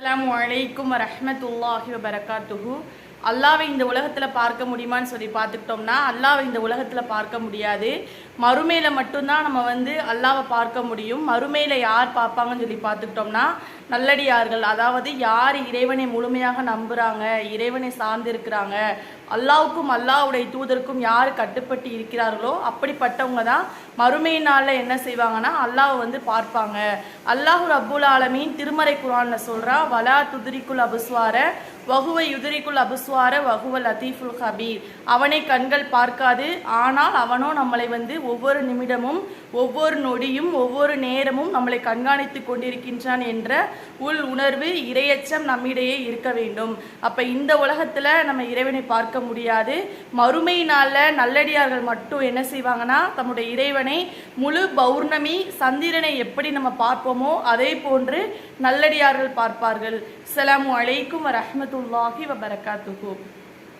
அஸ்ஸலாமு அலைக்கும் வரஹ்மத்துல்லாஹி வபரகாத்துஹு. அல்லாவை இந்த உலகத்தில் பார்க்க முடியுமான்னு சொல்லி பார்த்துக்கிட்டோம்னா அல்லாவை இந்த உலகத்தில் பார்க்க முடியாது. மறுமையில மட்டும்தான் நம்ம அல்லாவை பார்க்க முடியும். மறுமையில யார் பார்ப்பாங்கன்னு சொல்லி பார்த்துக்கிட்டோம்னா நல்லடியார்கள், அதாவது யார் இறைவனை முழுமையாக நம்புகிறாங்க, இறைவனை சார்ந்திருக்கிறாங்க, அல்லாவுக்கும் அல்லாவுடைய தூதருக்கும் யார் கட்டுப்பட்டு இருக்கிறார்களோ அப்படிப்பட்டவங்க தான் மறுமை நாளில் என்ன செய்வாங்கன்னா அல்லாவை பார்ப்பாங்க. அல்லாஹு ரப்புல் ஆலமீன் திருமறை குர்ஆன்ல சொல்றா, வலா துதிரிக்குல் அபுஸ்வார வகுவ யுதிரிக்குல் அபுஸ்வார வகுவ லத்தீஃபுல் ஹபீர். அவனை கண்கள் பார்க்காது, ஆனால் அவனோ நம்மளை ஒவ்வொரு நிமிடமும் ஒவ்வொரு நொடியும் ஒவ்வொரு நேரமும் நம்மளை கண்காணித்து கொண்டிருக்கின்றான் என்ற உள் உணர்வு இறையச்சம் நம்மிடையே இருக்க வேண்டும். அப்ப இந்த உலகத்துல நம்ம இறைவனை பார்க்க முடியாது. மறுமை நாளில் நல்லடியார்கள் மட்டும் என்ன செய்வாங்கன்னா தம்முடைய இறைவனை முழு பௌர்ணமி சந்திரனை எப்படி நம்ம பார்ப்போமோ அதே போன்று நல்லடியார்கள் பார்ப்பார்கள். அஸ்ஸலாமு அலைக்கும் வரஹ்மத்துல்லாஹி வபரகாத்துஹு.